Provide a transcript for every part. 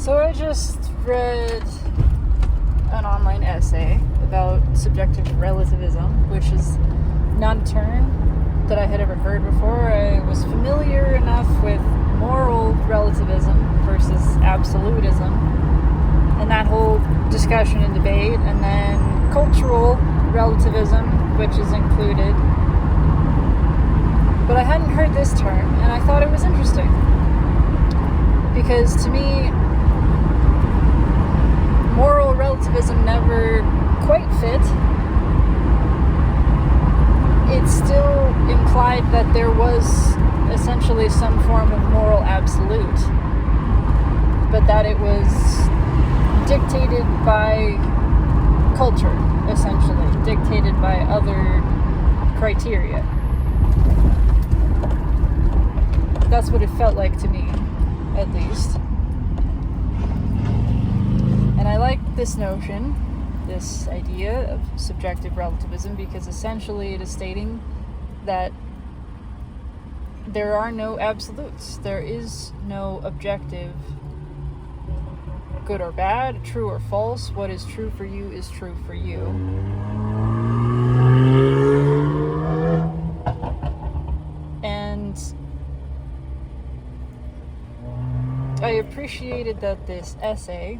So I just read an online essay about subjective relativism, which is not a term that I had ever heard before. I was familiar enough with moral relativism versus absolutism, and that whole discussion and debate, and then cultural relativism, which is included. But I hadn't heard this term, and I thought it was interesting. Because to me, moral relativism never quite fit. It still implied that there was essentially some form of moral absolute, but that it was dictated by culture, essentially, dictated by other criteria. That's what it felt like to me, at least. And I like this notion, this idea of subjective relativism, because essentially it is stating that there are no absolutes. There is no objective good or bad, true or false. What is true for you is true for you. And I appreciated that this essay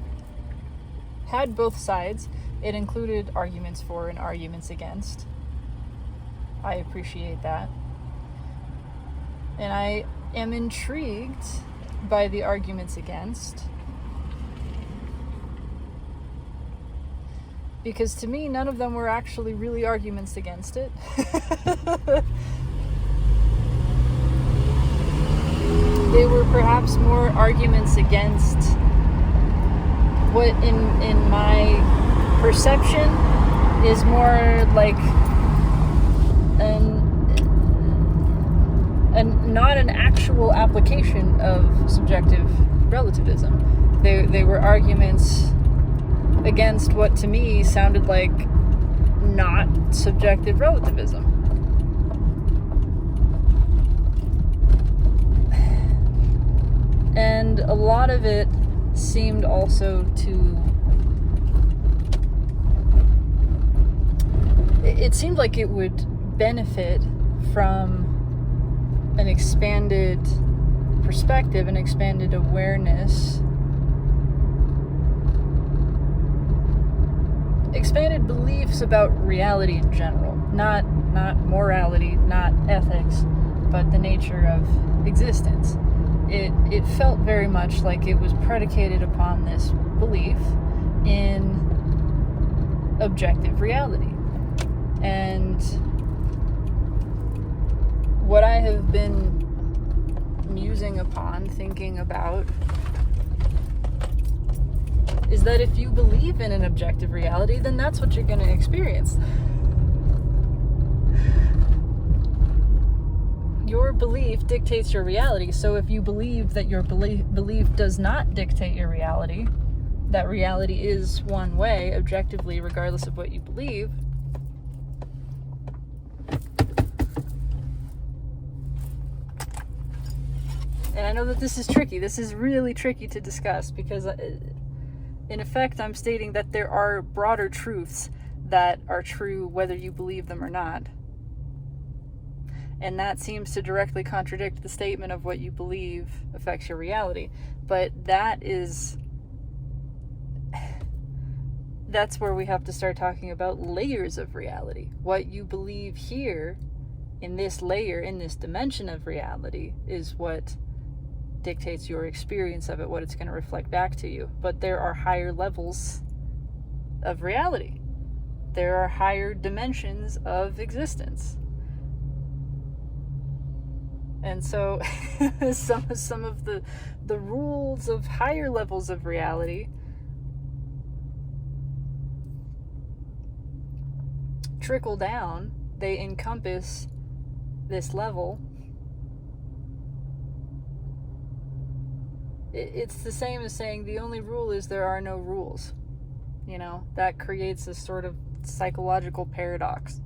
had both sides. It included arguments for and arguments against. I appreciate that. And I am intrigued by the arguments against, because to me, none of them were actually really arguments against it. They were perhaps more arguments against what in my perception is more like not an actual application of subjective relativism. They were arguments against what to me sounded like not subjective relativism. And a lot of it seemed also it seemed like it would benefit from an expanded perspective, an expanded awareness, expanded beliefs about reality in general, not morality, not ethics, but the nature of existence. It felt very much like it was predicated upon this belief in objective reality. And what I have been musing upon, thinking about, is that if you believe in an objective reality, then that's what you're going to experience. Your belief dictates your reality. So if you believe that your belief does not dictate your reality, that reality is one way, objectively, regardless of what you believe, and I know that this is tricky. This is really tricky to discuss, because in effect, I'm stating that there are broader truths that are true whether you believe them or not. And that seems to directly contradict the statement of what you believe affects your reality. But that's where we have to start talking about layers of reality. What you believe here in this layer, in this dimension of reality, is what dictates your experience of it, what it's going to reflect back to you. But there are higher levels of reality. There are higher dimensions of existence. And so some of the rules of higher levels of reality trickle down. They encompass this level. It's the same as saying the only rule is there are no rules. You know, that creates this sort of psychological paradox.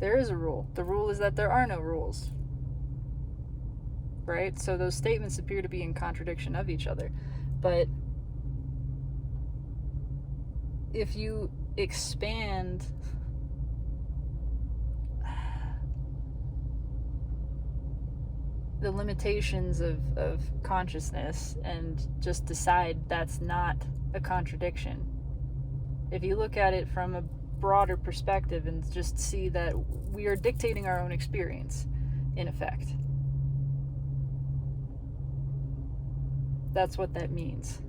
There is a rule. The rule is that there are no rules. right? So those statements appear to be in contradiction of each other. But if you expand the limitations of consciousness and just decide that's not a contradiction, if you look at it from a broader perspective and just see that we are dictating our own experience, in effect, that's what that means.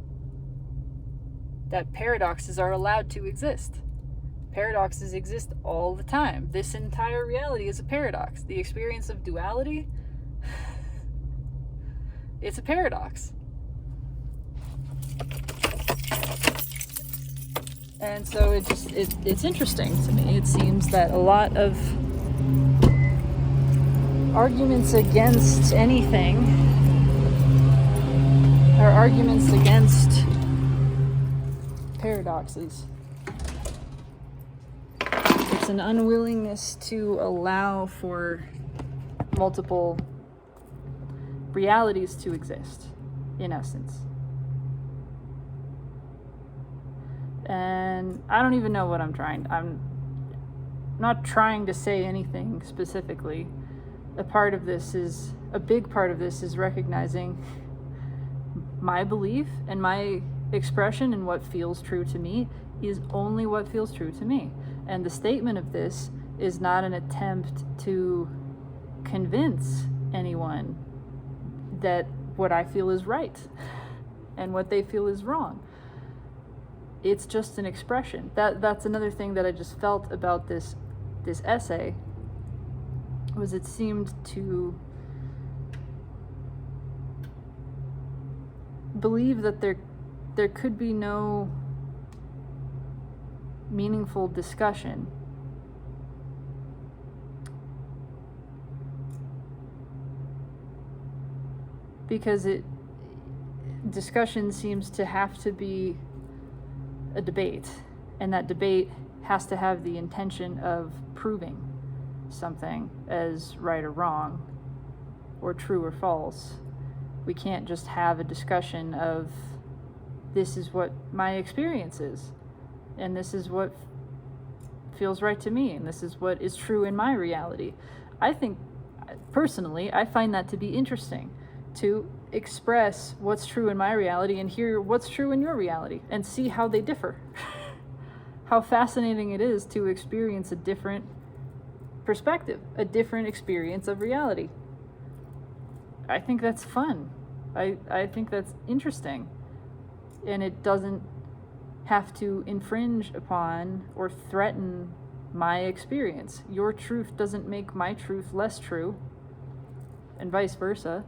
That paradoxes are allowed to exist. Paradoxes exist all the time. This entire reality is a paradox. The experience of duality, it's a paradox. And so it's interesting to me. It seems that a lot of arguments against anything are arguments against paradoxes. It's an unwillingness to allow for multiple realities to exist, in essence. And I don't even know what I'm not trying to say anything specifically. A big part of this is recognizing my belief and my expression and what feels true to me is only what feels true to me. And the statement of this is not an attempt to convince anyone that what I feel is right and what they feel is wrong. It's just an expression. That's another thing that I just felt about this essay, was it seemed to believe that there could be no meaningful discussion because discussion seems to have to be a debate, and that debate has to have the intention of proving something as right or wrong or true or false. We can't just have a discussion of this is what my experience is and this is what feels right to me and this is what is true in my reality. I think personally I find that to be interesting, to express what's true in my reality and hear what's true in your reality and see how they differ. How fascinating it is to experience a different perspective, a different experience of reality. I think that's fun. I think that's interesting. And it doesn't have to infringe upon or threaten my experience. Your truth doesn't make my truth less true, and vice versa.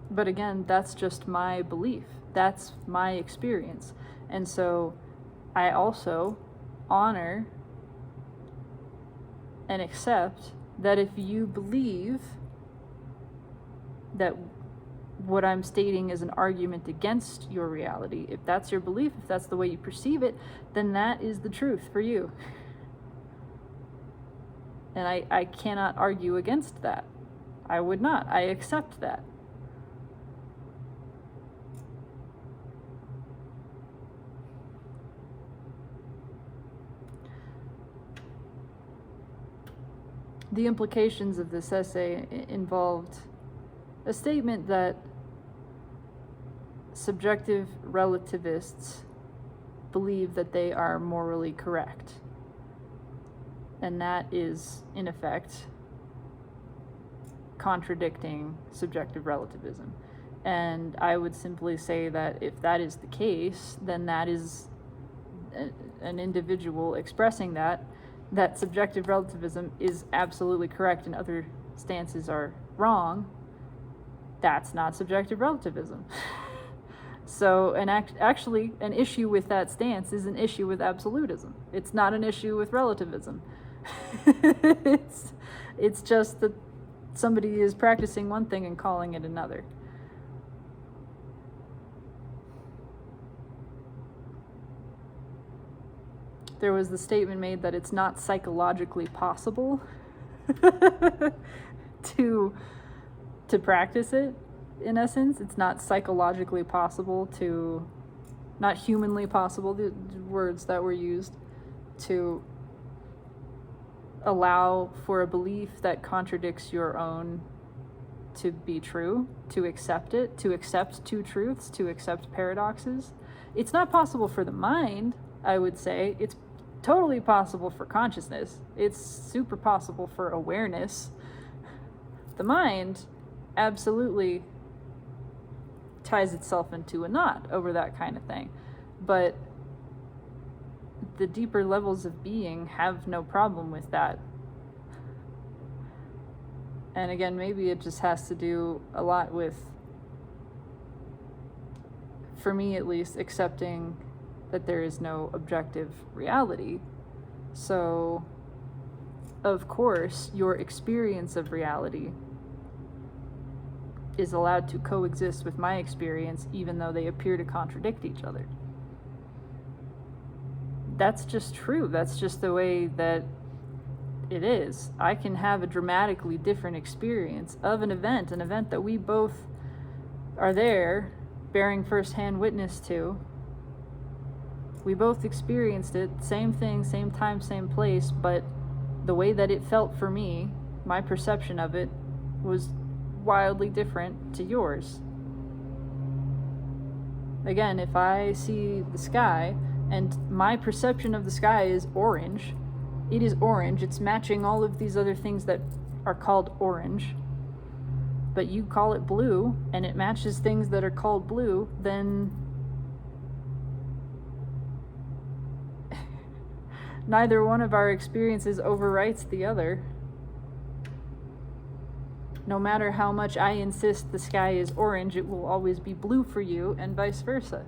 But again, that's just my belief. That's my experience. And so I also honor and accept that if you believe that what I'm stating is an argument against your reality, if that's your belief, if that's the way you perceive it, then that is the truth for you. And I cannot argue against that. I would not. I accept that. The implications of this essay involved a statement that subjective relativists believe that they are morally correct. And that is, in effect, contradicting subjective relativism. And I would simply say that if that is the case, then that is an individual expressing that subjective relativism is absolutely correct and other stances are wrong. That's not subjective relativism. So actually an issue with that stance is an issue with absolutism. It's not an issue with relativism. It's just that somebody is practicing one thing and calling it another. there was the statement made that it's not psychologically possible to practice it. In essence, it's not psychologically possible to, not humanly possible, the words that were used, to allow for a belief that contradicts your own to be true, to accept it, to accept two truths, to accept paradoxes. It's not possible for the mind, I would say. It's totally possible for consciousness. It's super possible for awareness. The mind absolutely ties itself into a knot over that kind of thing. But the deeper levels of being have no problem with that. And again, maybe it just has to do a lot with, for me at least, accepting that there is no objective reality. So, of course, your experience of reality is allowed to coexist with my experience, even though they appear to contradict each other. That's just true. That's just the way that it is. I can have a dramatically different experience of an event that we both are there bearing firsthand witness to. We both experienced it, same thing, same time, same place, but the way that it felt for me, my perception of it, was wildly different to yours. Again, if I see the sky and my perception of the sky is orange, it is orange, it's matching all of these other things that are called orange, but you call it blue and it matches things that are called blue, then neither one of our experiences overwrites the other. No matter how much I insist the sky is orange, it will always be blue for you, and vice versa.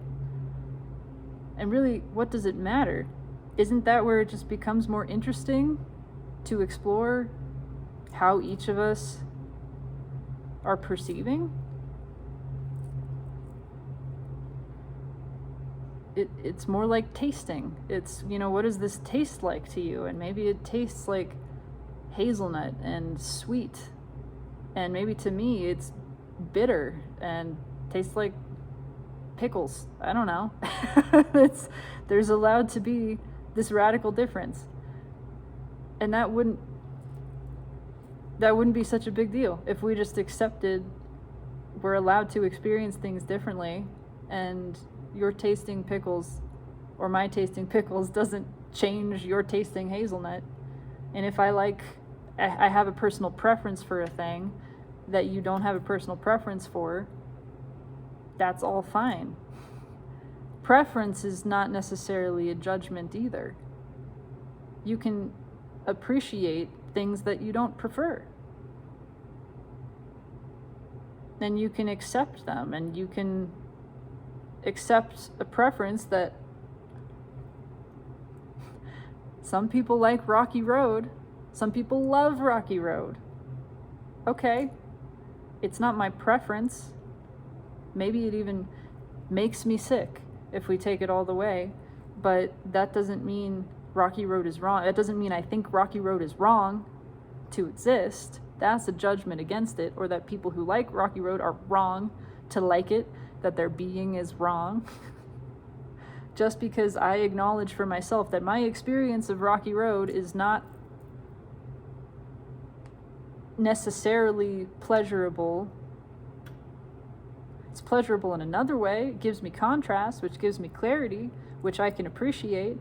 And really, what does it matter? Isn't that where it just becomes more interesting to explore how each of us are perceiving? It's more like tasting. It's, what does this taste like to you? And maybe it tastes like hazelnut and sweet. And maybe to me it's bitter and tastes like pickles. I don't know. There's allowed to be this radical difference. And that wouldn't be such a big deal if we just accepted we're allowed to experience things differently, and your tasting pickles or my tasting pickles doesn't change your tasting hazelnut. And if I have a personal preference for a thing that you don't have a personal preference for, that's all fine. Preference is not necessarily a judgment either. You can appreciate things that you don't prefer. And you can accept them, and you can accept a preference that some people like Rocky Road, some people love Rocky Road. Okay, it's not my preference. Maybe it even makes me sick if we take it all the way, but that doesn't mean Rocky Road is wrong. That doesn't mean I think Rocky Road is wrong to exist. That's a judgment against it, or that people who like Rocky Road are wrong to like it, that their being is wrong. Just because I acknowledge for myself that my experience of Rocky Road is not necessarily pleasurable. It's pleasurable in another way. It gives me contrast, which gives me clarity, which I can appreciate.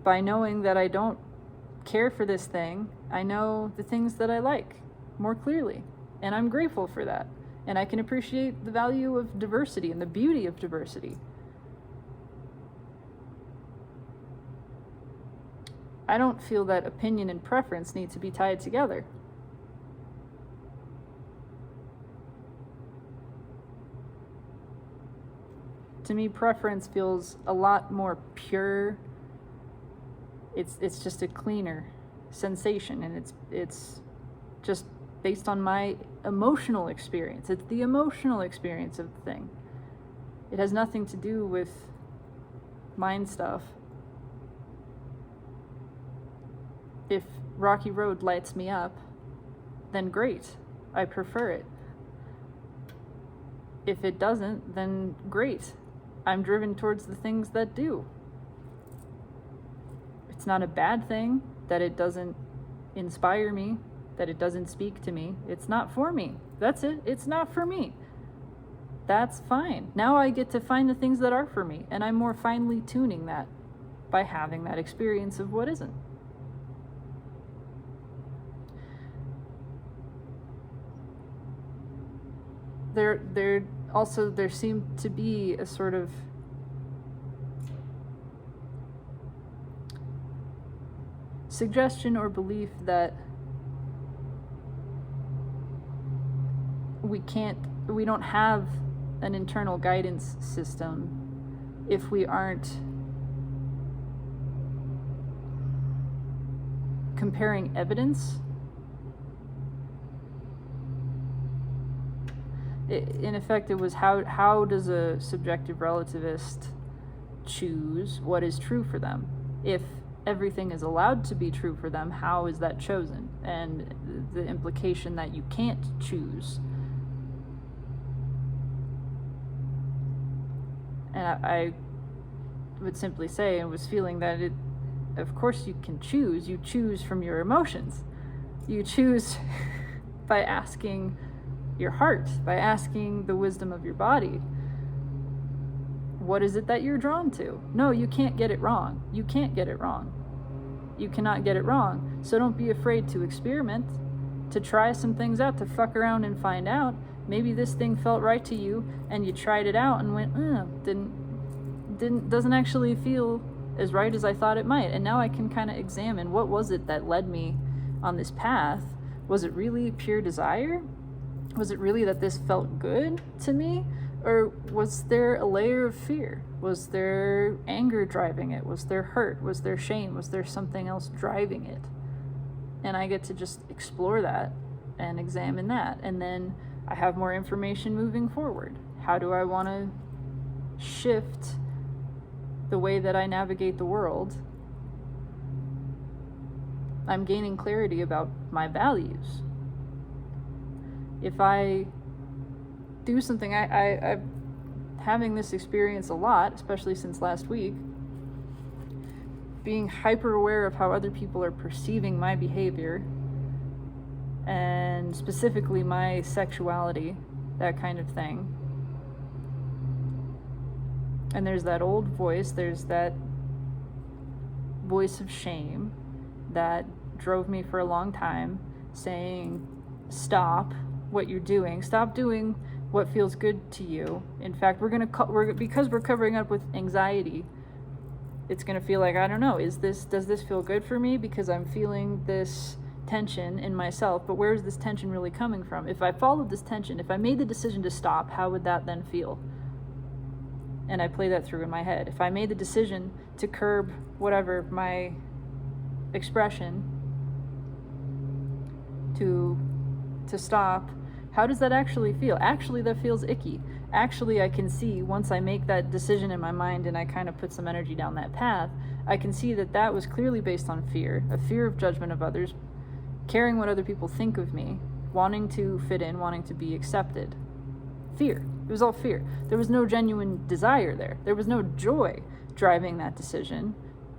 By knowing that I don't care for this thing, I know the things that I like more clearly, and I'm grateful for that. And I can appreciate the value of diversity and the beauty of diversity. I don't feel that opinion and preference need to be tied together. To me, preference feels a lot more pure. It's just a cleaner sensation, and it's just based on my emotional experience. It's the emotional experience of the thing. It has nothing to do with mind stuff. If rocky road lights me up, then great, I prefer it. If it doesn't, then great, I'm driven towards the things that do. It's not a bad thing that it doesn't inspire me, that it doesn't speak to me. It's not for me. That's it. It's not for me. That's fine. Now I get to find the things that are for me, and I'm more finely tuning that by having that experience of what isn't. There seemed to be a sort of suggestion or belief that we don't have an internal guidance system if we aren't comparing evidence. In effect, it was how does a subjective relativist choose what is true for them? If everything is allowed to be true for them, how is that chosen? And the implication that you can't choose. And I would simply say, and was feeling that of course you can choose. You choose from your emotions. You choose by asking your heart, by asking the wisdom of your body. What is it that you're drawn to? No, you can't get it wrong. You can't get it wrong. You cannot get it wrong. So don't be afraid to experiment, to try some things out, to fuck around and find out. Maybe this thing felt right to you and you tried it out and went, doesn't actually feel as right as I thought it might. And now I can kind of examine, what was it that led me on this path? Was it really pure desire? Was it really that this felt good to me? Or was there a layer of fear? Was there anger driving it? Was there hurt? Was there shame? Was there something else driving it? And I get to just explore that and examine that. And then I have more information moving forward. How do I want to shift the way that I navigate the world? I'm gaining clarity about my values. If I do something, I'm having this experience a lot, especially since last week, being hyper aware of how other people are perceiving my behavior, and specifically my sexuality, that kind of thing. And there's that old voice, there's that voice of shame that drove me for a long time, saying, stop what you're doing. Stop doing what feels good to you. In fact, because we're covering up with anxiety, it's gonna feel like, I don't know, does this feel good for me? Because I'm feeling this tension in myself, but where is this tension really coming from? If I followed this tension, if I made the decision to stop, how would that then feel? And I play that through in my head. If I made the decision to curb whatever my expression, to stop, how does that actually feel? Actually, that feels icky. Actually, I can see, once I make that decision in my mind and I kind of put some energy down that path, I can see that was clearly based on fear, a fear of judgment of others, caring what other people think of me, wanting to fit in, wanting to be accepted. Fear. It was all fear. There was no genuine desire there. There was no joy driving that decision.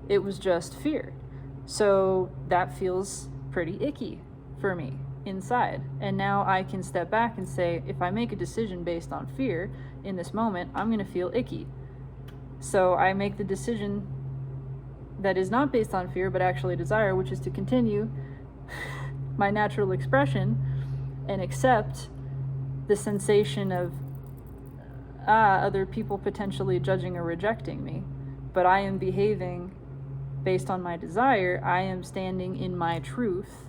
It was just fear. So that feels pretty icky for me inside. And now I can step back and say, if I make a decision based on fear in this moment, I'm going to feel icky. So I make the decision that is not based on fear, but actually desire, which is to continue my natural expression and accept the sensation of other people potentially judging or rejecting me. But I am behaving based on my desire. I am standing in my truth,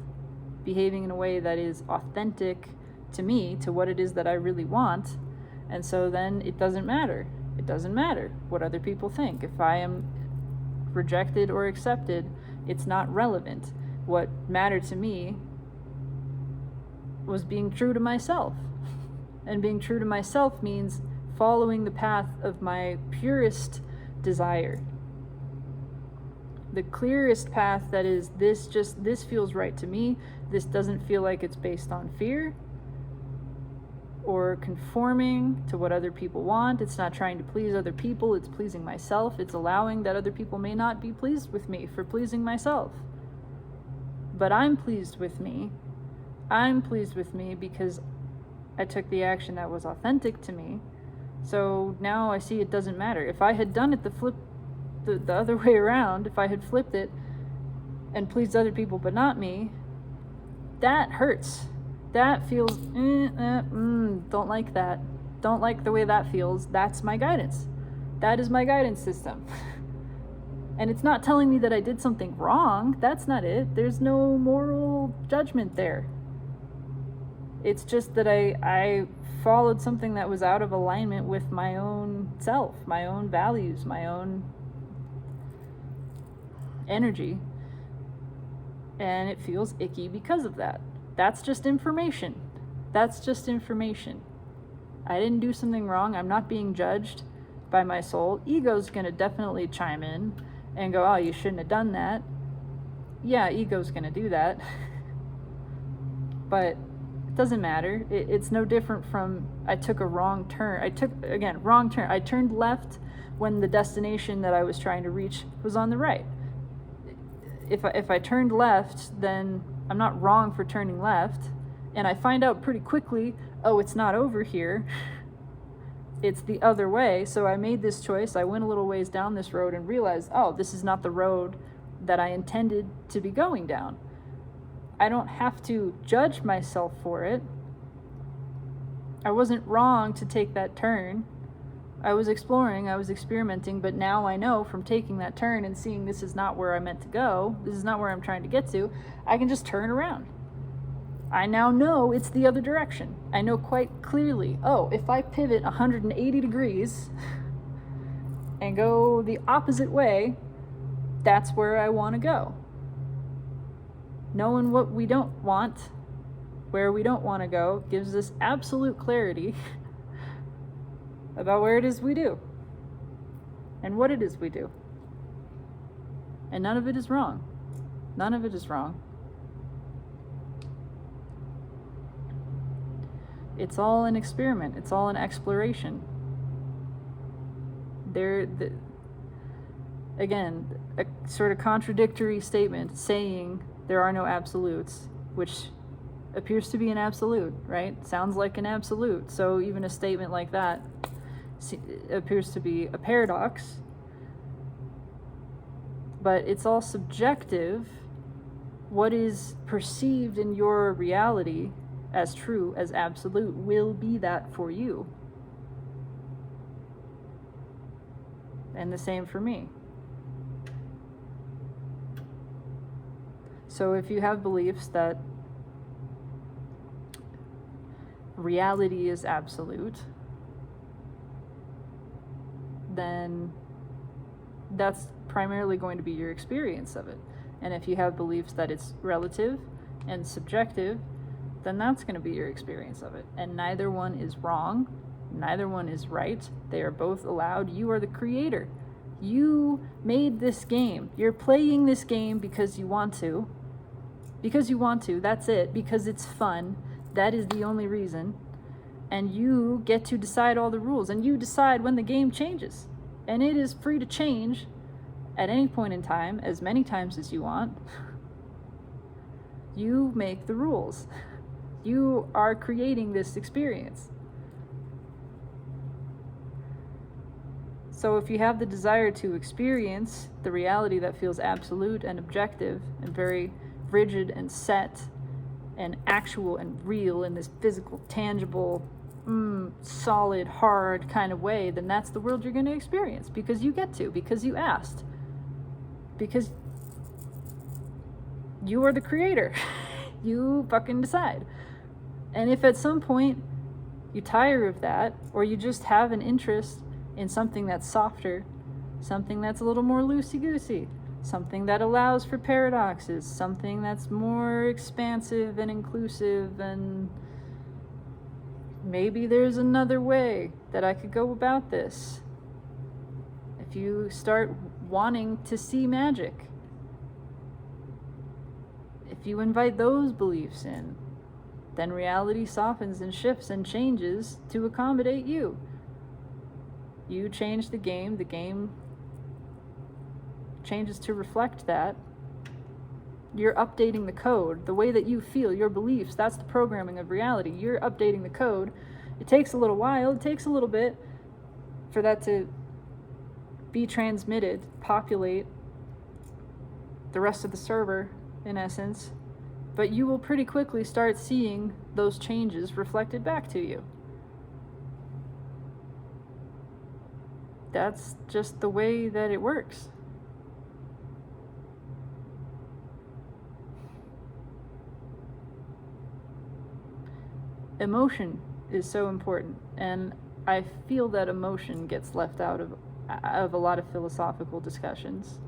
behaving in a way that is authentic to me, to what it is that I really want. And so then it doesn't matter. It doesn't matter what other people think. If I am rejected or accepted, it's not relevant. What mattered to me was being true to myself. And being true to myself means following the path of my purest desire. the clearest path that is this feels right to me. This doesn't feel like it's based on fear or conforming to what other people want. It's not trying to please other people, it's pleasing myself. It's allowing that other people may not be pleased with me for pleasing myself. But I'm pleased with me. I'm pleased with me because I took the action that was authentic to me. So now I see it doesn't matter. If I had done it the other way around, if I had flipped it and pleased other people but not me, that hurts. That feels, don't like that. Don't like the way that feels. That's my guidance. That is my guidance system. And it's not telling me that I did something wrong. That's not it. There's no moral judgment there. It's just that I followed something that was out of alignment with my own self, my own values, my own energy. And it feels icky because of that. That's just information. That's just information. I didn't do something wrong. I'm not being judged by my soul. Ego's going to definitely chime in and go, oh, you shouldn't have done that. Yeah, ego's going to do that. But it doesn't matter. It's no different from I took a wrong turn. Wrong turn. I turned left when the destination that I was trying to reach was on the right. If I turned left, then I'm not wrong for turning left. And I find out pretty quickly, oh, it's not over here. It's the other way. So I made this choice. I went a little ways down this road and realized, oh, this is not the road that I intended to be going down. I don't have to judge myself for it. I wasn't wrong to take that turn. I was exploring, I was experimenting, but now I know from taking that turn and seeing this is not where I meant to go, this is not where I'm trying to get to, I can just turn around. I now know it's the other direction. I know quite clearly, oh, if I pivot 180 degrees and go the opposite way, that's where I want to go. Knowing what we don't want, where we don't want to go, gives us absolute clarity about where it is we do and what it is we do. And none of it is wrong. None of it is wrong. It's all an experiment. It's all an exploration. Again, a sort of contradictory statement saying there are no absolutes, which appears to be an absolute, right? Sounds like an absolute. So even a statement like that appears to be a paradox. But it's all subjective. What is perceived in your reality as true, as absolute, will be that for you. And the same for me. So if you have beliefs that reality is absolute, then that's primarily going to be your experience of it. And if you have beliefs that it's relative and subjective, then that's going to be your experience of it. And neither one is wrong, neither one is right. They are both allowed. You are the creator. You made this game. You're playing this game because you want to. Because you want to, that's it. Because it's fun. That is the only reason. And you get to decide all the rules. And you decide when the game changes. And it is free to change at any point in time, as many times as you want. You make the rules. You are creating this experience. So if you have the desire to experience the reality that feels absolute and objective and very rigid and set and actual and real in this physical, tangible, solid, hard kind of way, then that's the world you're going to experience because you get to, because you asked, because you are the creator. You fucking decide. And if at some point you tire of that, or you just have an interest in something that's softer, something that's a little more loosey-goosey, something that allows for paradoxes, something that's more expansive and inclusive, and maybe there's another way that I could go about this. If you start wanting to see magic, If you invite those beliefs in, then reality softens and shifts and changes to accommodate you. You change the game changes to reflect that. You're updating the code, the way that you feel, your beliefs, that's the programming of reality. You're updating the code. It takes a little while, it takes a little bit for that to be transmitted, populate the rest of the server, in essence. But you will pretty quickly start seeing those changes reflected back to you. That's just the way that it works. Emotion is so important, and I feel that emotion gets left out of a lot of philosophical discussions.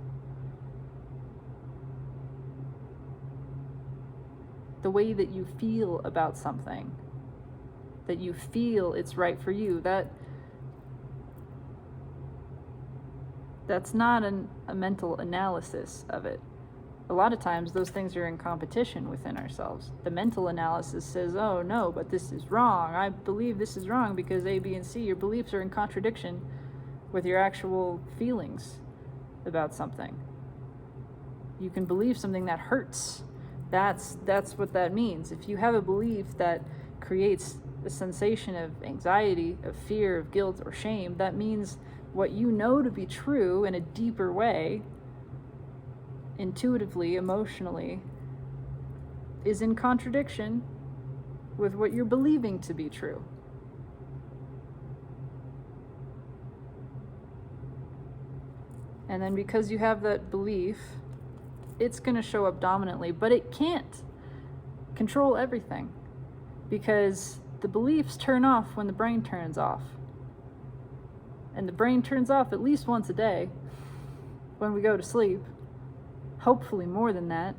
The way that you feel about something, that you feel it's right for you, that's not a mental analysis of it. A lot of times those things are in competition within ourselves. The mental analysis says, oh no, but this is wrong. I believe this is wrong because A, B, and C. Your beliefs are in contradiction with your actual feelings about something. You can believe something that hurts. That's what that means. If you have a belief that creates a sensation of anxiety, of fear, of guilt, or shame, that means what you know to be true in a deeper way, intuitively, emotionally, is in contradiction with what you're believing to be true. And then because you have that belief, it's going to show up dominantly, but it can't control everything because the beliefs turn off when the brain turns off. And the brain turns off at least once a day when we go to sleep, hopefully more than that.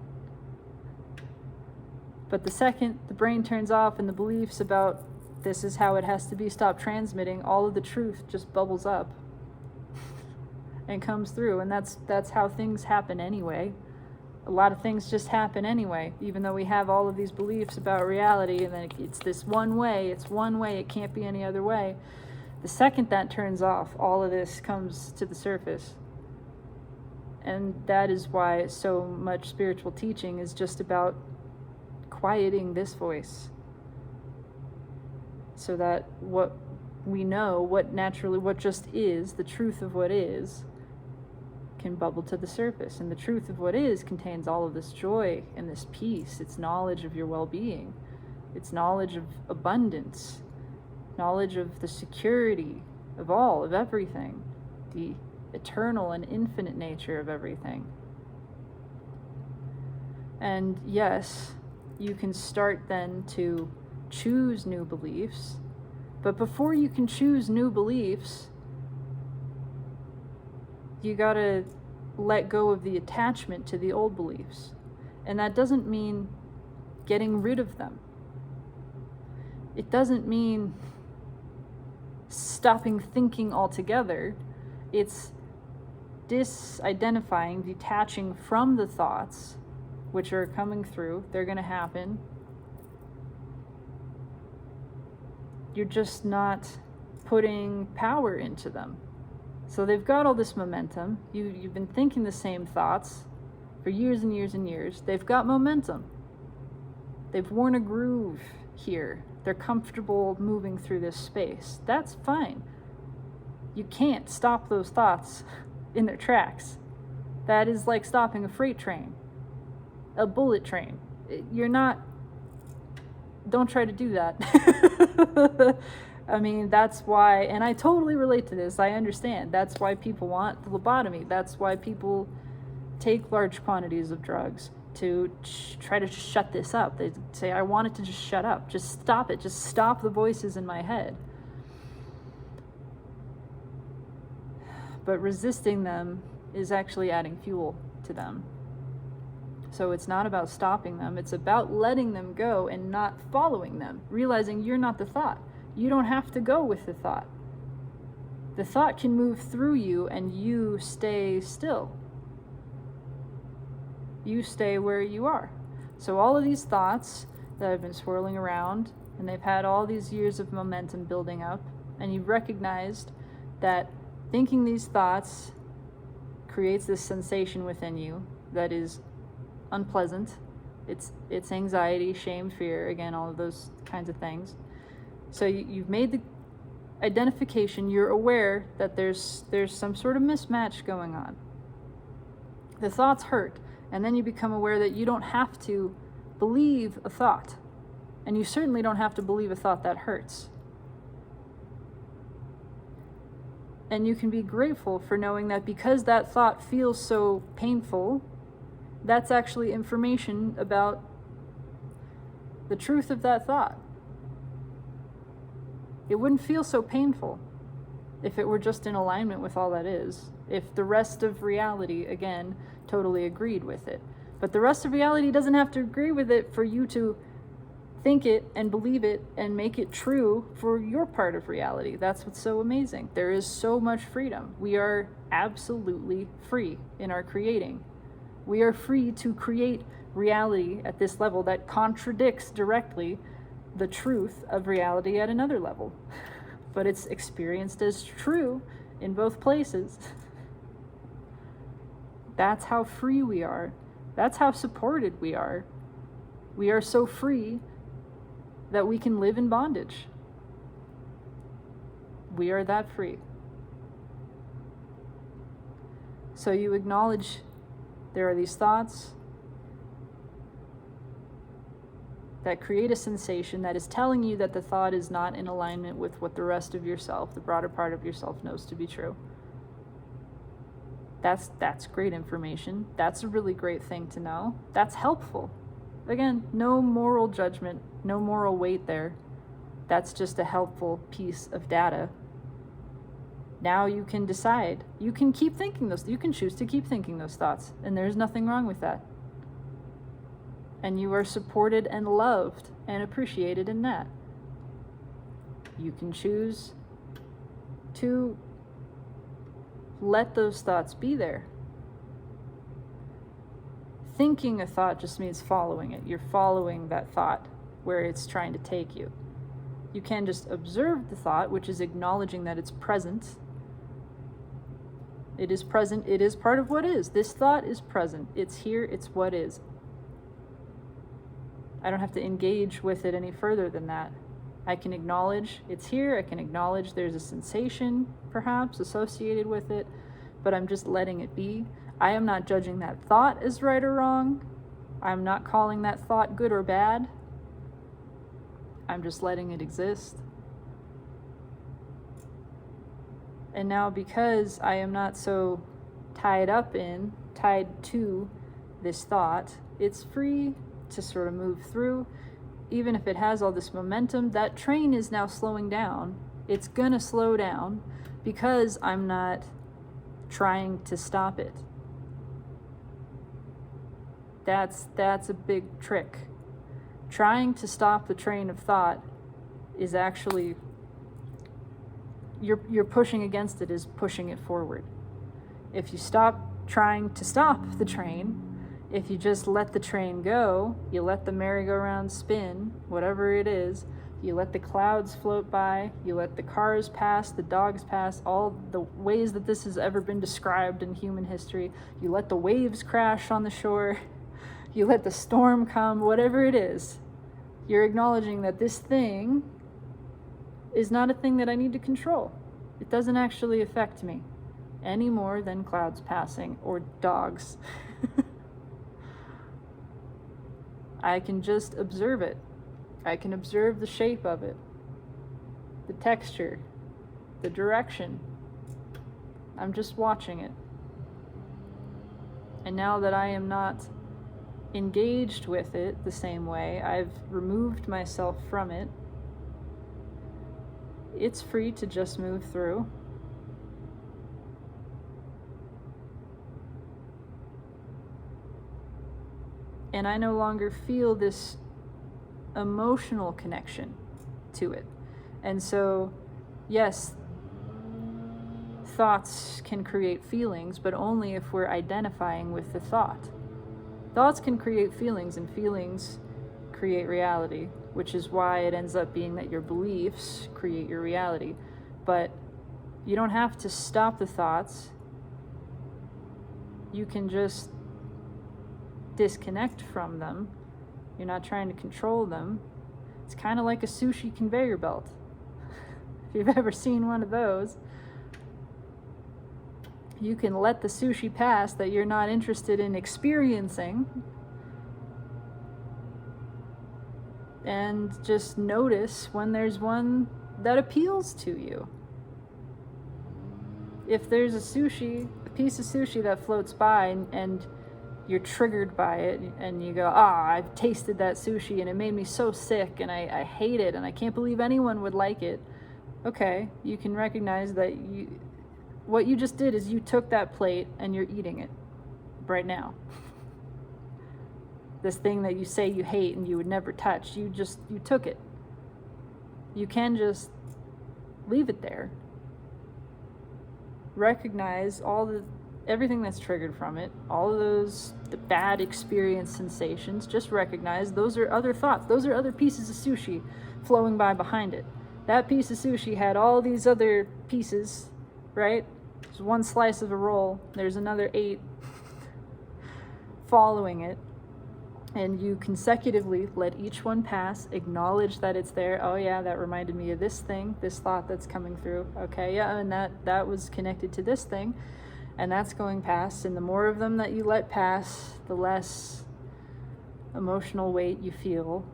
But the second the brain turns off and the beliefs about this is how it has to be stop transmitting, all of the truth just bubbles up and comes through. And that's how things happen anyway. A lot of things just happen anyway, even though we have all of these beliefs about reality and then it's this one way, it can't be any other way. The second that turns off, all of this comes to the surface. And that is why so much spiritual teaching is just about quieting this voice. So that what we know, what just is, the truth of what is, can bubble to the surface. And the truth of what is contains all of this joy and this peace. It's knowledge of your well-being. It's knowledge of abundance. Knowledge of the security of all, of everything. The eternal and infinite nature of everything. And yes, you can start then to choose new beliefs. But before you can choose new beliefs, you gotta let go of the attachment to the old beliefs. And that doesn't mean getting rid of them. It doesn't mean stopping thinking altogether. It's disidentifying, detaching from the thoughts which are coming through. They're going to happen. You're just not putting power into them. So they've got all this momentum. You've been thinking the same thoughts for years and years and years. They've got momentum. They've worn a groove here. They're comfortable moving through this space. That's fine. You can't stop those thoughts in their tracks. That is like stopping a freight train, a bullet train. Don't try to do that. I mean, that's why, and I totally relate to this, I understand. That's why people want the lobotomy. That's why people take large quantities of drugs to try to shut this up. They say, I want it to just shut up. Just stop it. Just stop the voices in my head. But resisting them is actually adding fuel to them. So it's not about stopping them. It's about letting them go and not following them. Realizing you're not the thought. You don't have to go with the thought. The thought can move through you and you stay still. You stay where you are. So all of these thoughts that have been swirling around, and they've had all these years of momentum building up, and you've recognized that thinking these thoughts creates this sensation within you that is unpleasant. It's anxiety, shame, fear, again, all of those kinds of things. So you've made the identification, you're aware that there's some sort of mismatch going on. The thoughts hurt, and then you become aware that you don't have to believe a thought, and you certainly don't have to believe a thought that hurts. And you can be grateful for knowing that because that thought feels so painful, that's actually information about the truth of that thought. It wouldn't feel so painful if it were just in alignment with all that is, if the rest of reality, again, totally agreed with it. But the rest of reality doesn't have to agree with it for you to think it and believe it and make it true for your part of reality. That's what's so amazing. There is so much freedom. We are absolutely free in our creating. We are free to create reality at this level that contradicts directly the truth of reality at another level. But it's experienced as true in both places. That's how free we are. That's how supported we are. We are so free that we can live in bondage. We are that free. So you acknowledge there are these thoughts that create a sensation that is telling you that the thought is not in alignment with what the rest of yourself, the broader part of yourself, knows to be true. That's great information. That's a really great thing to know. That's helpful. Again, no moral judgment, no moral weight there. That's just a helpful piece of data. Now you can decide. You can keep thinking those. You can choose to keep thinking those thoughts, and there's nothing wrong with that. And you are supported and loved and appreciated in that. You can choose to let those thoughts be there. Thinking a thought just means following it. You're following that thought where it's trying to take you. You can just observe the thought, which is acknowledging that it's present. It is present. It is part of what is. This thought is present. It's here. It's what is. I don't have to engage with it any further than that. I can acknowledge it's here. I can acknowledge there's a sensation, perhaps, associated with it, but I'm just letting it be. I am not judging that thought as right or wrong. I'm not calling that thought good or bad. I'm just letting it exist. And now, because I am not so tied to this thought, it's free to sort of move through. Even if it has all this momentum, that train is now slowing down. It's gonna slow down because I'm not trying to stop it. That's a big trick. Trying to stop the train of thought is actually, you're pushing against it, is pushing it forward. If you stop trying to stop the train, if you just let the train go, you let the merry-go-round spin, whatever it is, you let the clouds float by, you let the cars pass, the dogs pass, all the ways that this has ever been described in human history, you let the waves crash on the shore, you let the storm come, whatever it is, you're acknowledging that this thing is not a thing that I need to control. It doesn't actually affect me any more than clouds passing or dogs. I can just observe it. I can observe the shape of it, the texture, the direction. I'm just watching it. And now that I am not engaged with it the same way, I've removed myself from it, it's free to just move through. And I no longer feel this emotional connection to it. And so, yes, thoughts can create feelings, but only if we're identifying with the thought. Thoughts can create feelings, and feelings create reality, which is why it ends up being that your beliefs create your reality. But you don't have to stop the thoughts. You can just disconnect from them. You're not trying to control them. It's kind of like a sushi conveyor belt. If you've ever seen one of those, you can let the sushi pass that you're not interested in experiencing, and just notice when there's one that appeals to you. If there's a piece of sushi that floats by and you're triggered by it, and you go, I've tasted that sushi and it made me so sick and I hate it and I can't believe anyone would like it. Okay, you can recognize that what you just did is you took that plate and you're eating it right now. This thing that you say you hate and you would never touch, you took it. You can just leave it there. Recognize everything that's triggered from it, all of the bad experience sensations. Just recognize those are other thoughts. Those are other pieces of sushi flowing by behind it. That piece of sushi had all these other pieces, right? There's one slice of a roll. There's another 8 following it. And you consecutively let each one pass, acknowledge that it's there. Oh yeah, that reminded me of this thing, this thought that's coming through. Okay, yeah, and that was connected to this thing. And that's going past, and the more of them that you let pass, the less emotional weight you feel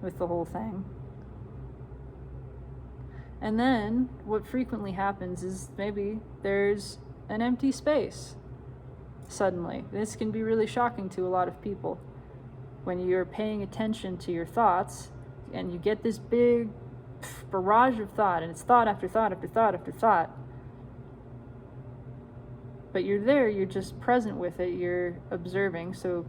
with the whole thing. And then what frequently happens is maybe there's an empty space suddenly. This can be really shocking to a lot of people. When you're paying attention to your thoughts and you get this big barrage of thought, and it's thought after thought after thought after thought, but you're there, you're just present with it, you're observing, so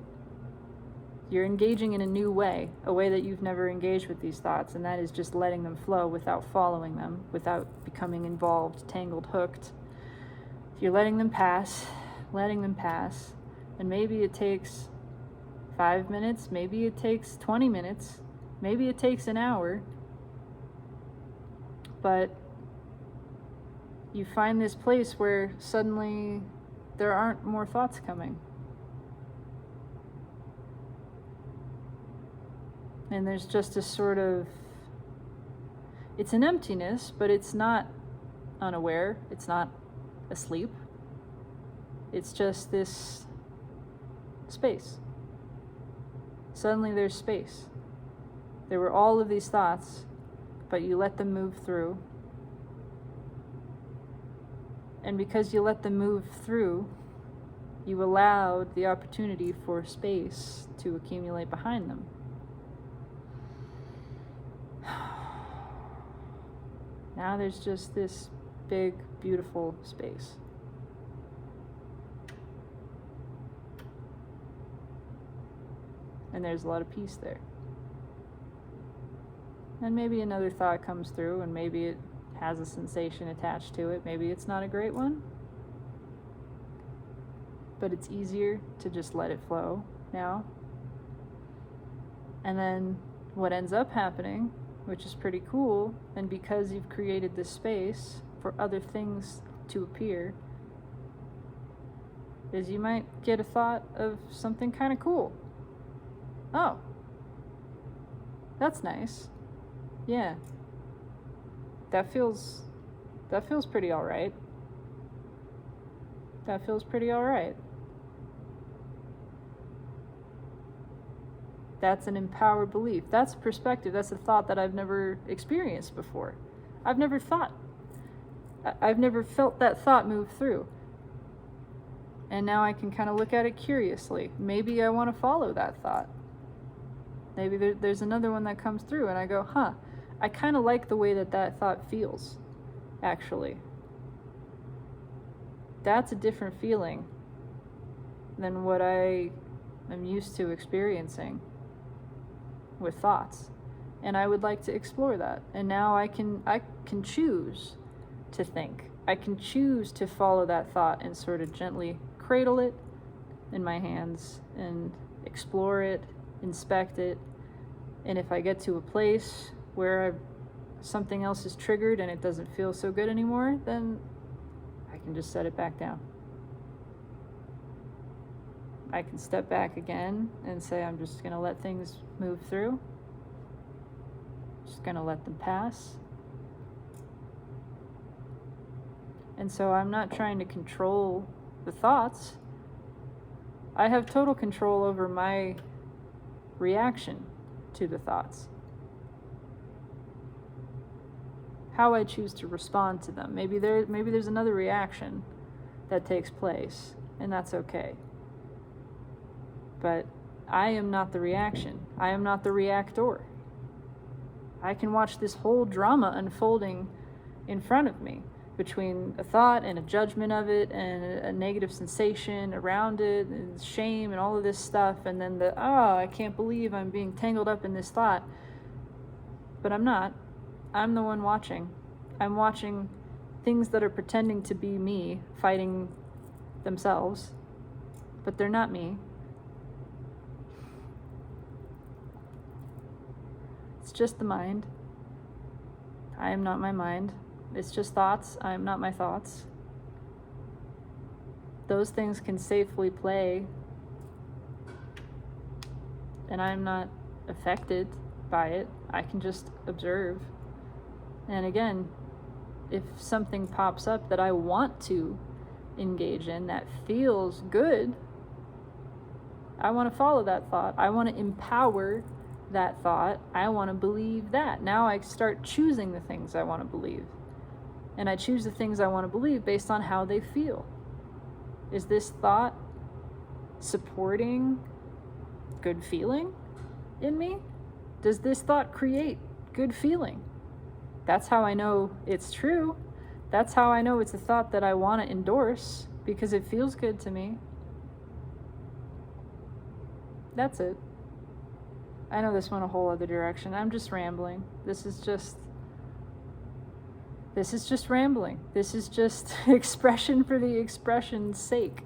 you're engaging in a new way, a way that you've never engaged with these thoughts, and that is just letting them flow without following them, without becoming involved, tangled, hooked. You're letting them pass, and maybe it takes 5 minutes, maybe it takes 20 minutes, maybe it takes an hour, but you find this place where suddenly there aren't more thoughts coming. And there's just a sort of, it's an emptiness, but it's not unaware, it's not asleep. It's just this space. Suddenly there's space. There were all of these thoughts, but you let them move through. And because you let them move through, you allowed the opportunity for space to accumulate behind them. Now there's just this big, beautiful space. And there's a lot of peace there. And maybe another thought comes through, and maybe it has a sensation attached to it. Maybe it's not a great one, but it's easier to just let it flow now. And then what ends up happening, which is pretty cool, and because you've created this space for other things to appear, is you might get a thought of something kind of cool. Oh, that's nice. Yeah. That feels pretty all right. That feels pretty all right. That's an empowered belief. That's a perspective. That's a thought that I've never experienced before. I've never felt that thought move through. And now I can kind of look at it curiously. Maybe I want to follow that thought. Maybe there's another one that comes through and I go, I kind of like the way that thought feels, actually. That's a different feeling than what I am used to experiencing with thoughts. And I would like to explore that. And now I can choose to think. I can choose to follow that thought and sort of gently cradle it in my hands and explore it, inspect it, and if I get to a place where something else is triggered and it doesn't feel so good anymore, then I can just set it back down. I can step back again and say, I'm just going to let things move through. Just going to let them pass. And so I'm not trying to control the thoughts. I have total control over my reaction to the thoughts. How I choose to respond to them. Maybe there's another reaction that takes place, and that's okay. But I am not the reaction. I am not the reactor. I can watch this whole drama unfolding in front of me, between a thought and a judgment of it and a negative sensation around it and shame and all of this stuff, and then I can't believe I'm being tangled up in this thought. But I'm not. I'm the one watching. I'm watching things that are pretending to be me fighting themselves, but they're not me. It's just the mind. I am not my mind. It's just thoughts. I am not my thoughts. Those things can safely play, and I'm not affected by it. I can just observe. And again, if something pops up that I want to engage in that feels good, I want to follow that thought. I want to empower that thought. I want to believe that. Now I start choosing the things I want to believe. And I choose the things I want to believe based on how they feel. Is this thought supporting good feeling in me? Does this thought create good feeling? That's how I know it's true. That's how I know it's a thought that I want to endorse, because it feels good to me. That's it. I know this went a whole other direction. I'm just rambling. This is just rambling. This is just expression for the expression's sake.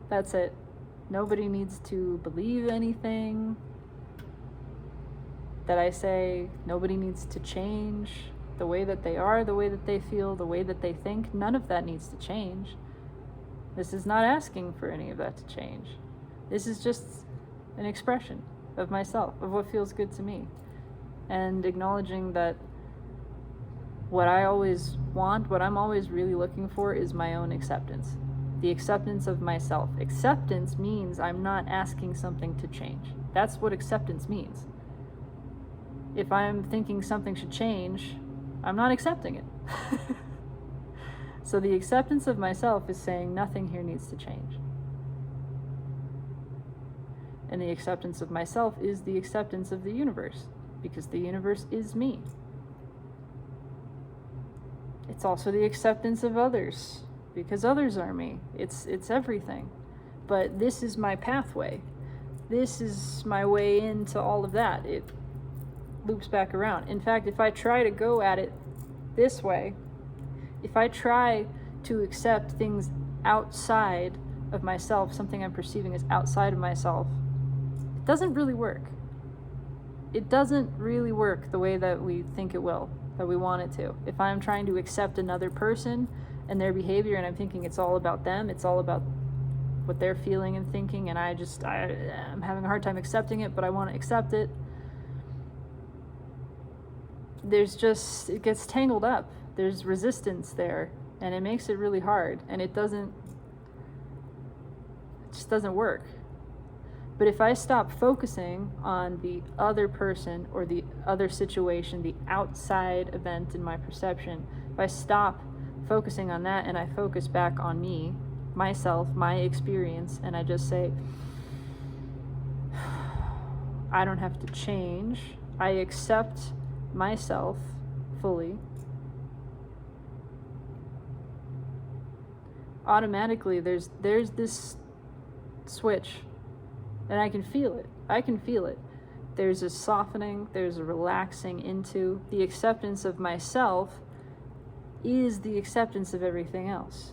That's it. Nobody needs to believe anything that I say. Nobody needs to change the way that they are, the way that they feel, the way that they think. None of that needs to change. This is not asking for any of that to change. This is just an expression of myself, of what feels good to me. And acknowledging that what I always want, what I'm always really looking for, is my own acceptance. The acceptance of myself. Acceptance means I'm not asking something to change. That's what acceptance means. If I'm thinking something should change, I'm not accepting it. So the acceptance of myself is saying nothing here needs to change. And the acceptance of myself is the acceptance of the universe, because the universe is me. It's also the acceptance of others, because others are me. It's everything. But this is my pathway. This is my way into all of that. It loops back around. In fact, if I try to go at it this way, if I try to accept things outside of myself, something I'm perceiving as outside of myself, it doesn't really work. It doesn't really work the way that we think it will, that we want it to. If I'm trying to accept another person and their behavior, and I'm thinking it's all about them, it's all about what they're feeling and thinking, and I'm having a hard time accepting it, but I want to accept it, it gets tangled up. There's resistance there, and it makes it really hard, and it just doesn't work. But if I stop focusing on the other person or the other situation, the outside event in my perception, if I stop focusing on that and I focus back on me, myself, my experience, and I just say, I don't have to change. I accept myself fully. Automatically, there's this switch. And I can feel it. I can feel it. There's a softening, there's a relaxing into the acceptance of myself is the acceptance of everything else.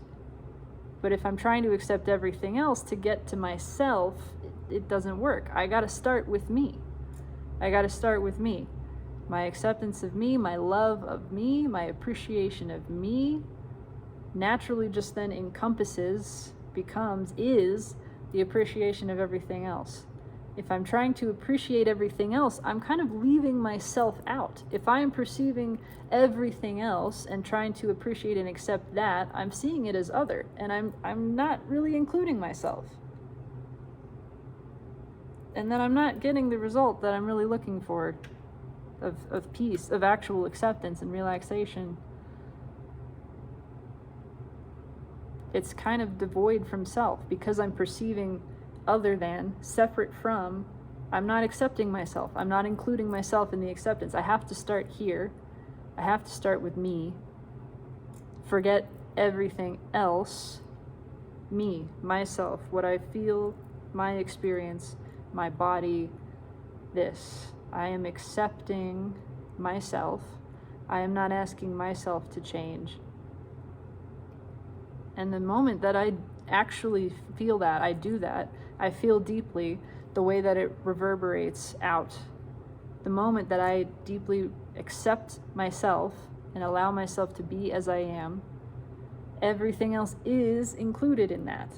But if I'm trying to accept everything else to get to myself, it doesn't work. I got to start with me. I got to start with me. My acceptance of me, my love of me, my appreciation of me naturally just then is the appreciation of everything else. If I'm trying to appreciate everything else, I'm kind of leaving myself out. If I am perceiving everything else and trying to appreciate and accept that, I'm seeing it as other, and I'm not really including myself. And then I'm not getting the result that I'm really looking for of peace, of actual acceptance and relaxation. It's kind of devoid from self because I'm perceiving other than, separate from. I'm not accepting myself. I'm not including myself in the acceptance. I have to start here. I have to start with me. Forget everything else. Me, myself, what I feel, my experience, my body, this. I am accepting myself. I am not asking myself to change. And the moment that I actually feel that, I do that, I feel deeply the way that it reverberates out. The moment that I deeply accept myself and allow myself to be as I am, everything else is included in that,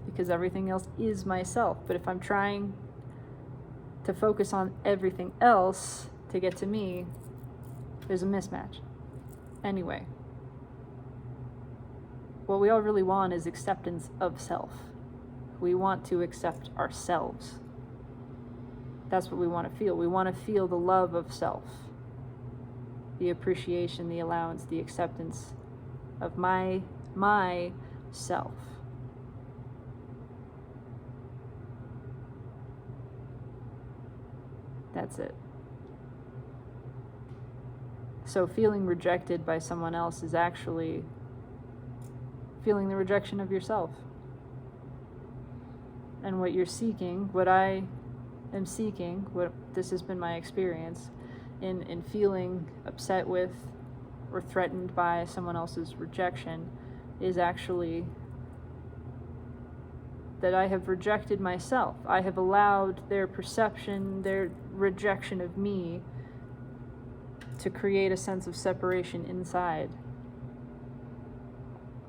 because everything else is myself. But if I'm trying to focus on everything else to get to me, there's a mismatch. Anyway, what we all really want is acceptance of self. We want to accept ourselves. That's what we want to feel. We want to feel the love of self, the appreciation, the allowance, the acceptance of my self. That's it. So feeling rejected by someone else is actually feeling the rejection of yourself. And what you're seeking, what I am seeking, what this has been my experience in feeling upset with or threatened by someone else's rejection, is actually that I have rejected myself. I have allowed their perception, their rejection of me, to create a sense of separation inside.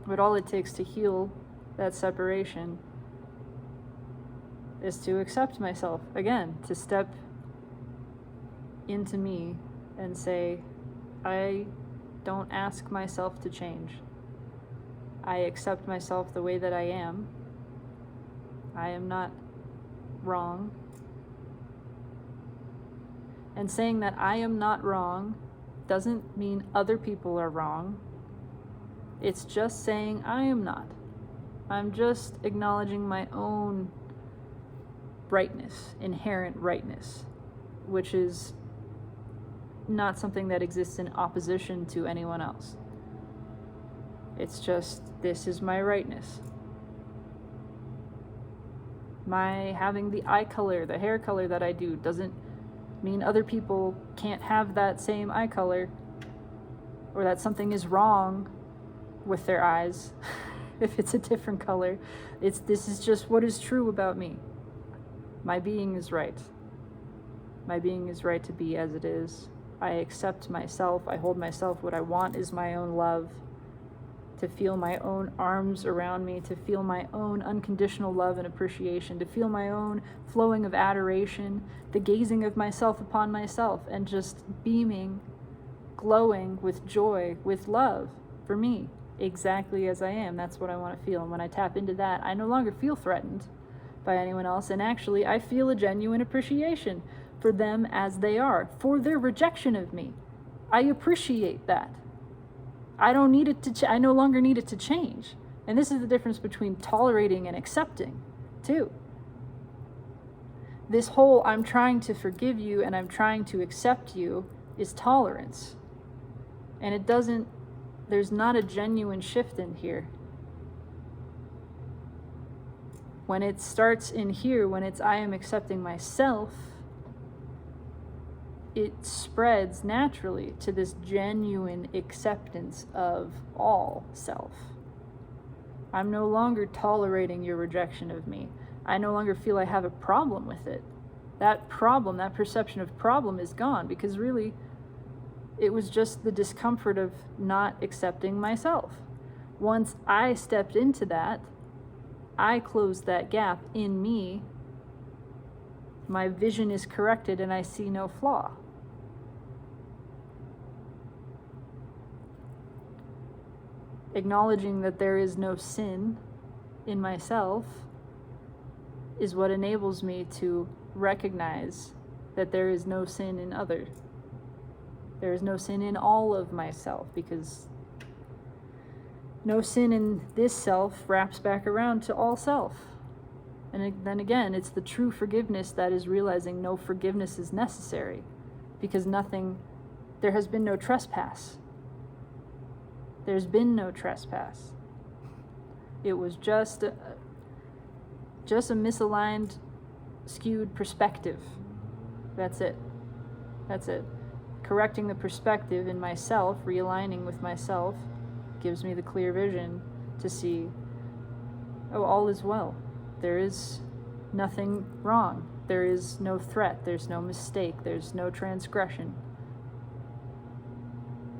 But all it takes to heal that separation is to accept myself again, to step into me and say, I don't ask myself to change. I accept myself the way that I am. I am not wrong. And saying that I am not wrong doesn't mean other people are wrong. It's just saying I am not. I'm just acknowledging my own rightness, inherent rightness, which is not something that exists in opposition to anyone else. It's just, this is my rightness. My having the eye color, the hair color that I do, doesn't mean other people can't have that same eye color, or that something is wrong with their eyes if it's a different color. This is just what is true about me. My being is right. My being is right to be as it is. I accept myself. I hold myself. What I want is my own love, to feel my own arms around me, to feel my own unconditional love and appreciation, to feel my own flowing of adoration, the gazing of myself upon myself, and just beaming, glowing with joy, with love for me, exactly as I am. That's what I want to feel. And when I tap into that, I no longer feel threatened by anyone else, and actually I feel a genuine appreciation for them as they are, for their rejection of me. I appreciate that. I don't need it to I no longer need it to change. And this is the difference between tolerating and accepting too. This whole I'm trying to forgive you and I'm trying to accept you is tolerance. And there's not a genuine shift in here. When it starts in here, when it's I am accepting myself, it spreads naturally to this genuine acceptance of all self. I'm no longer tolerating your rejection of me. I no longer feel I have a problem with it. That problem, that perception of problem is gone, because really it was just the discomfort of not accepting myself. Once I stepped into that, I closed that gap in me. My vision is corrected and I see no flaw. Acknowledging that there is no sin in myself is what enables me to recognize that there is no sin in others. There is no sin in all of myself, because no sin in this self wraps back around to all self. And then again, it's the true forgiveness that is realizing no forgiveness is necessary, because there has been no trespass. There's been no trespass. It was just a misaligned, skewed perspective. That's it. Correcting the perspective in myself, realigning with myself, gives me the clear vision to see, oh, all is well. There is nothing wrong. There is no threat. There's no mistake. There's no transgression.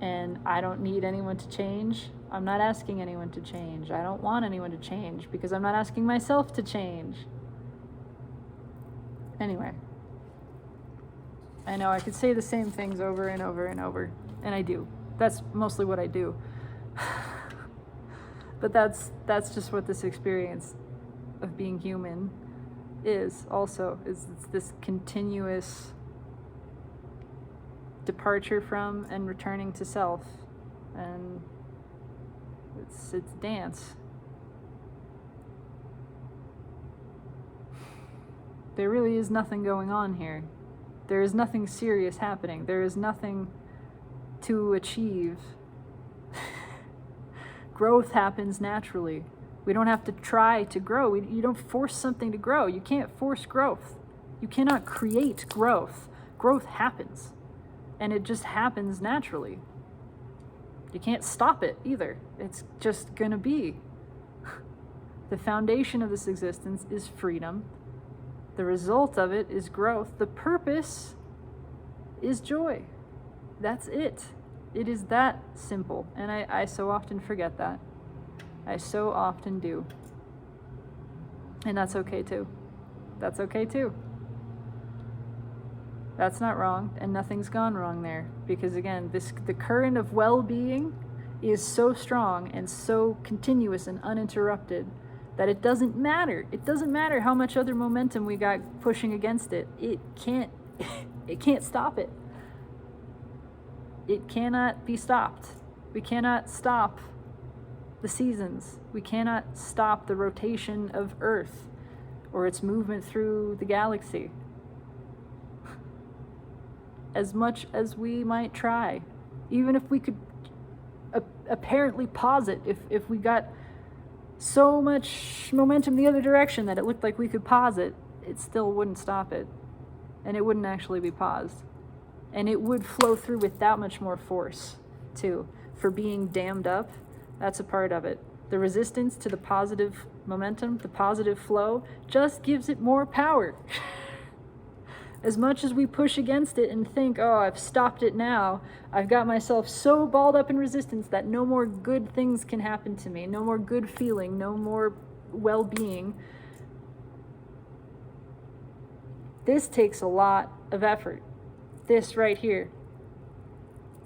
And I don't need anyone to change. I'm not asking anyone to change. I don't want anyone to change, because I'm not asking myself to change. Anyway, I know I could say the same things over and over and over, and I do. That's mostly what I do. But that's just what this experience of being human is also. It's this continuous departure from and returning to self, and it's dance. There really is nothing going on here. There is nothing serious happening. There is nothing to achieve. Growth happens naturally. We don't have to try to grow. You don't force something to grow. You can't force growth. You cannot create growth. Growth happens. And it just happens naturally. You can't stop it either. It's just gonna be. The foundation of this existence is freedom. The result of it is growth. The purpose is joy. That's it. It is that simple. And I so often forget that. I so often do. And that's okay too. That's okay too. That's not wrong, and nothing's gone wrong there. Because again, the current of well-being is so strong and so continuous and uninterrupted that it doesn't matter. It doesn't matter how much other momentum we got pushing against it. It can't stop it. It cannot be stopped. We cannot stop the seasons. We cannot stop the rotation of Earth or its movement through the galaxy. As much as we might try, even if we could apparently pause it, if we got so much momentum the other direction that it looked like we could pause it, it still wouldn't stop it. And it wouldn't actually be paused. And it would flow through with that much more force, too. For being dammed up, that's a part of it. The resistance to the positive momentum, the positive flow, just gives it more power. As much as we push against it and think, oh, I've stopped it now, I've got myself so balled up in resistance that no more good things can happen to me, no more good feeling, no more well-being. This takes a lot of effort. This right here.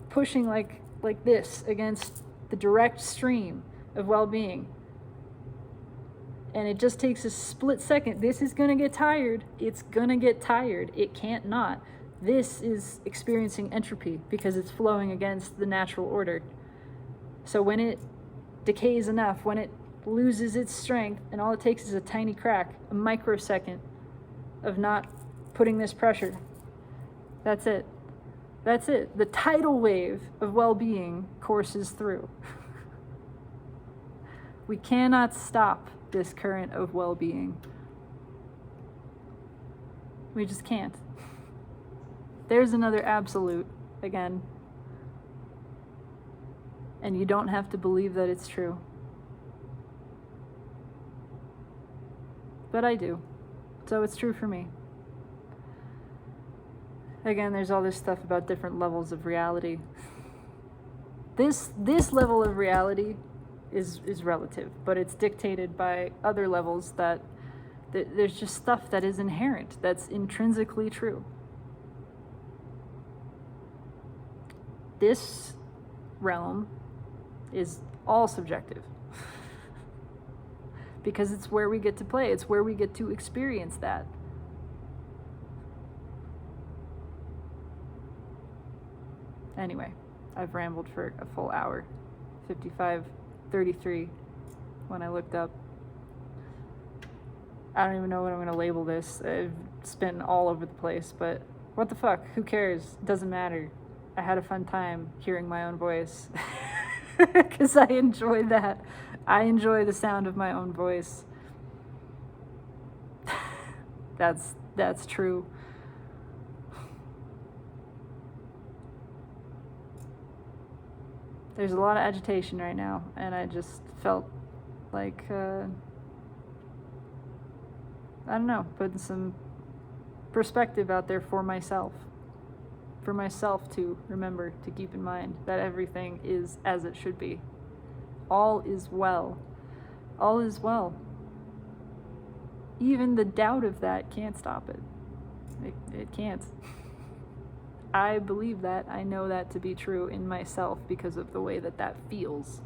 Pushing like this against the direct stream of well-being. And it just takes a split second. This is going to get tired. It's going to get tired. It can't not. This is experiencing entropy because it's flowing against the natural order. So when it decays enough, when it loses its strength, and all it takes is a tiny crack, a microsecond of not putting this pressure, that's it. That's it. The tidal wave of well-being courses through. We cannot stop this current of well-being. We just can't. There's another absolute again. And you don't have to believe that it's true. but I do. So it's true for me. Again, there's all this stuff about different levels of reality. This level of reality is relative, but it's dictated by other levels that there's just stuff that is inherent, that's intrinsically true. This realm is all subjective. Because it's where we get to play, it's where we get to experience that. Anyway, I've rambled for a full hour. 55:33 when I looked up. I don't even know what I'm going to label this. It's been all over the place, but what the fuck? Who cares? It doesn't matter. I had a fun time hearing my own voice. Because I enjoy that. I enjoy the sound of my own voice. That's true. There's a lot of agitation right now, and I just felt like, I don't know, putting some perspective out there for myself to remember, to keep in mind that everything is as it should be. All is well. All is well. Even the doubt of that can't stop it. It can't. I believe that. I know that to be true in myself because of the way that feels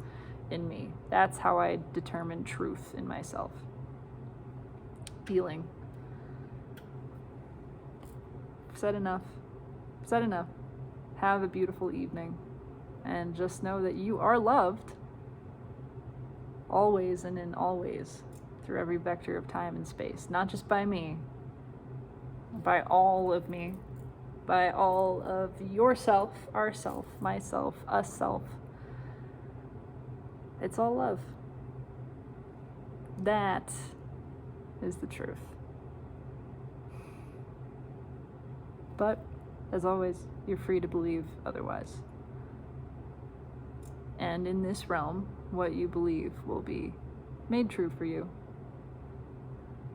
in me. That's how I determine truth in myself. Feeling. Said enough. Said enough. Have a beautiful evening. And just know that you are loved. Always and in all ways. Through every vector of time and space. Not just by me. By all of me. By all of yourself, ourself, myself, us self. It's all love. That is the truth. But, as always, you're free to believe otherwise. And in this realm, what you believe will be made true for you.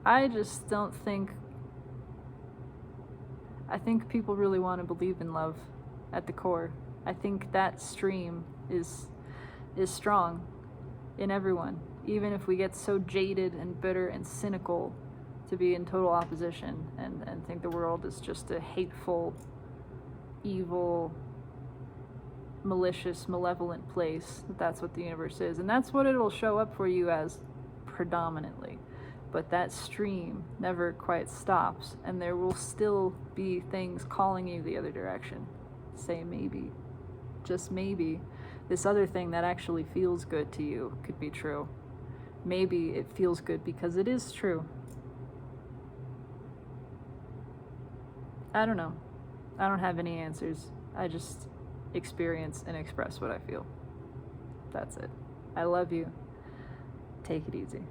I just don't think... I think people really want to believe in love at the core. I think that stream is strong in everyone, even if we get so jaded and bitter and cynical to be in total opposition and think the world is just a hateful, evil, malicious, malevolent place. That's what the universe is, and that's what it'll show up for you as predominantly. But that stream never quite stops, and there will still be things calling you the other direction. Say maybe, just maybe, this other thing that actually feels good to you could be true. Maybe it feels good because it is true. I don't know. I don't have any answers. I just experience and express what I feel. That's it. I love you. Take it easy.